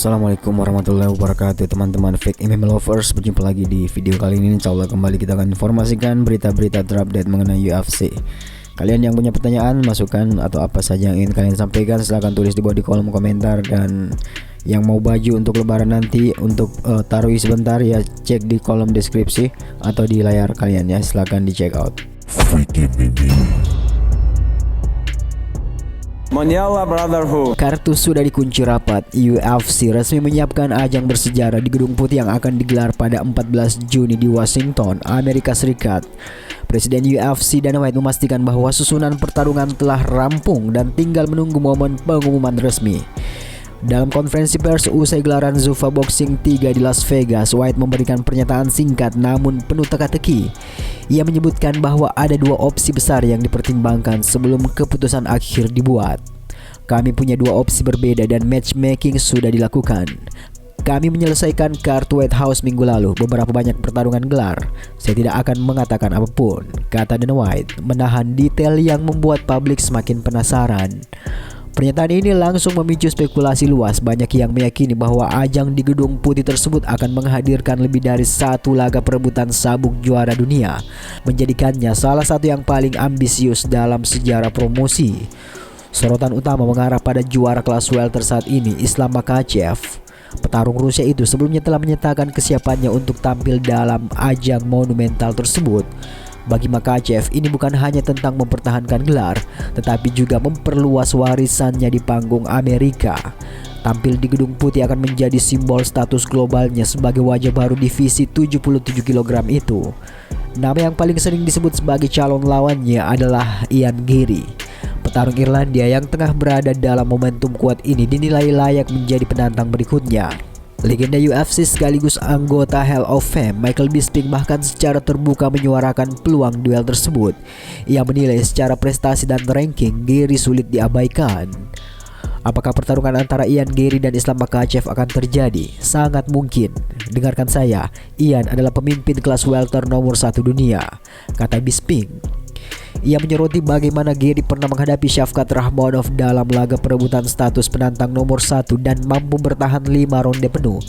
Assalamualaikum warahmatullahi wabarakatuh teman-teman fake MMA lovers. Berjumpa lagi di video kali ini. Insyaallah kembali kita akan informasikan berita-berita terupdate mengenai UFC. Kalian yang punya pertanyaan, masukan atau apa saja yang ingin kalian sampaikan, silahkan tulis di bawah di kolom komentar. Dan yang mau baju untuk lebaran nanti untuk taruh sebentar ya, cek di kolom deskripsi atau di layar kalian ya, silahkan di check out. Monyala Brotherhood. Kartu sudah dikunci rapat. UFC resmi menyiapkan ajang bersejarah di Gedung Putih yang akan digelar pada 14 Juni di Washington, Amerika Serikat. Presiden UFC Dana White memastikan bahwa susunan pertarungan telah rampung dan tinggal menunggu momen pengumuman resmi. Dalam konferensi pers usai gelaran Zuffa Boxing 3 di Las Vegas, White memberikan pernyataan singkat namun penuh teka-teki. Ia menyebutkan bahwa ada dua opsi besar yang dipertimbangkan sebelum keputusan akhir dibuat. Kami punya dua opsi berbeda dan matchmaking sudah dilakukan. Kami menyelesaikan kartu White House minggu lalu, beberapa banyak pertarungan gelar. Saya tidak akan mengatakan apapun, kata Dana White, menahan detail yang membuat publik semakin penasaran. Pernyataan ini langsung memicu spekulasi luas. Banyak yang meyakini bahwa ajang di Gedung Putih tersebut akan menghadirkan lebih dari satu laga perebutan sabuk juara dunia, menjadikannya salah satu yang paling ambisius dalam sejarah promosi. Sorotan utama mengarah pada juara kelas welter saat ini, Islam Makhachev. Petarung Rusia itu sebelumnya telah menyatakan kesiapannya untuk tampil dalam ajang monumental tersebut. Bagi Makhachev, ini bukan hanya tentang mempertahankan gelar, tetapi juga memperluas warisannya di panggung Amerika. Tampil di Gedung Putih akan menjadi simbol status globalnya sebagai wajah baru divisi 77 kg itu. Nama yang paling sering disebut sebagai calon lawannya adalah Ian Garry. Petarung Irlandia yang tengah berada dalam momentum kuat ini dinilai layak menjadi penantang berikutnya. Legenda UFC sekaligus anggota Hall of Fame Michael Bisping bahkan secara terbuka menyuarakan peluang duel tersebut. Ia menilai secara prestasi dan ranking, Garry sulit diabaikan. Apakah pertarungan antara Ian Garry dan Islam Makhachev akan terjadi? Sangat mungkin. Dengarkan saya, Ian adalah pemimpin kelas welter nomor 1 dunia, kata Bisping. Ia menyoroti bagaimana Garry pernah menghadapi Shavkat Rakhmonov dalam laga perebutan status penantang nomor 1 dan mampu bertahan 5 ronde penuh,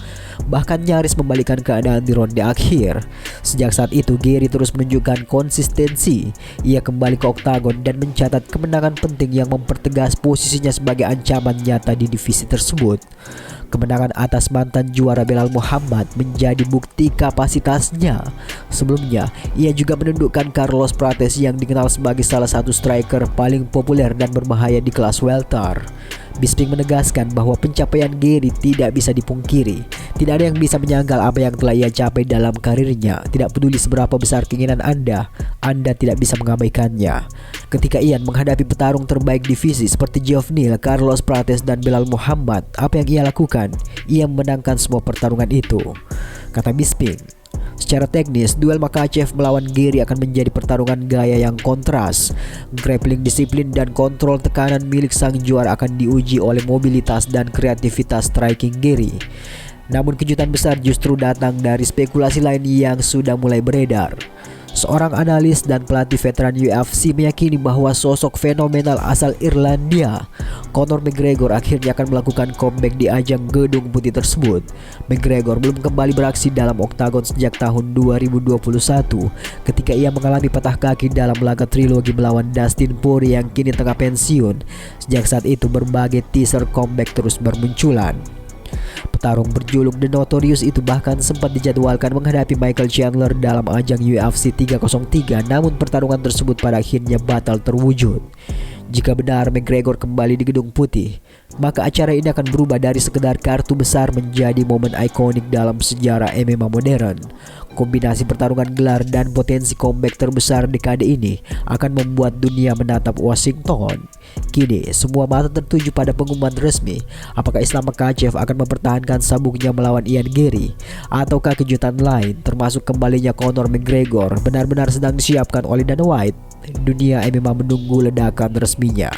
bahkan nyaris membalikan keadaan di ronde akhir. Sejak saat itu Garry terus menunjukkan konsistensi. Ia kembali ke oktagon dan mencatat kemenangan penting yang mempertegas posisinya sebagai ancaman nyata di divisi tersebut. Kemenangan atas mantan juara Belal Muhammad menjadi bukti kapasitasnya. Sebelumnya, ia juga menundukkan Carlos Prates yang dikenal sebagai salah satu striker paling populer dan berbahaya di kelas welter. Bisping menegaskan bahwa pencapaian Garry tidak bisa dipungkiri. Tidak ada yang bisa menyangkal apa yang telah ia capai dalam karirnya. Tidak peduli seberapa besar keinginan Anda tidak bisa mengabaikannya. Ketika Ian menghadapi petarung terbaik divisi seperti Geoff Neal, Carlos Prates, dan Belal Muhammad, apa yang ia lakukan? Ia memenangkan semua pertarungan itu, kata Bisping. Secara teknis, duel Makhachev melawan Garry akan menjadi pertarungan gaya yang kontras. Grappling disiplin dan kontrol tekanan milik sang juara akan diuji oleh mobilitas dan kreativitas striking Garry. Namun kejutan besar justru datang dari spekulasi lain yang sudah mulai beredar. Seorang analis dan pelatih veteran UFC meyakini bahwa sosok fenomenal asal Irlandia, Conor McGregor, akhirnya akan melakukan comeback di ajang Gedung Putih tersebut. McGregor belum kembali beraksi dalam oktagon sejak tahun 2021 ketika ia mengalami patah kaki dalam laga trilogi melawan Dustin Poirier yang kini tengah pensiun. Sejak saat itu berbagai teaser comeback terus bermunculan. Petarung berjuluk The Notorious itu bahkan sempat dijadwalkan menghadapi Michael Chandler dalam ajang UFC 303, namun pertarungan tersebut pada akhirnya batal terwujud. Jika benar McGregor kembali di Gedung Putih, maka acara ini akan berubah dari sekedar kartu besar menjadi momen ikonik dalam sejarah MMA modern. Kombinasi pertarungan gelar dan potensi comeback terbesar dekade ini akan membuat dunia menatap Washington. Kini semua mata tertuju pada pengumuman resmi. Apakah Islam Makhachev akan mempertahankan sabuknya melawan Ian Garry, ataukah kejutan lain termasuk kembalinya Conor McGregor benar-benar sedang disiapkan oleh Dana White? Dunia MMA menunggu ledakan resminya.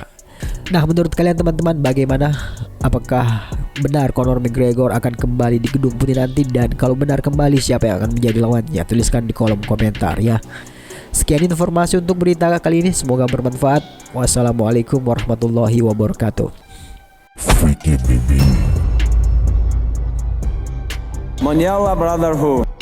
Nah, menurut kalian teman-teman bagaimana? Apakah benar Conor McGregor akan kembali di Gedung Putih nanti? Dan kalau benar kembali, siapa yang akan menjadi lawannya? Tuliskan di kolom komentar ya. Sekian informasi untuk berita kali ini, semoga bermanfaat. Wassalamualaikum warahmatullahi wabarakatuh. Maniala Brotherhood.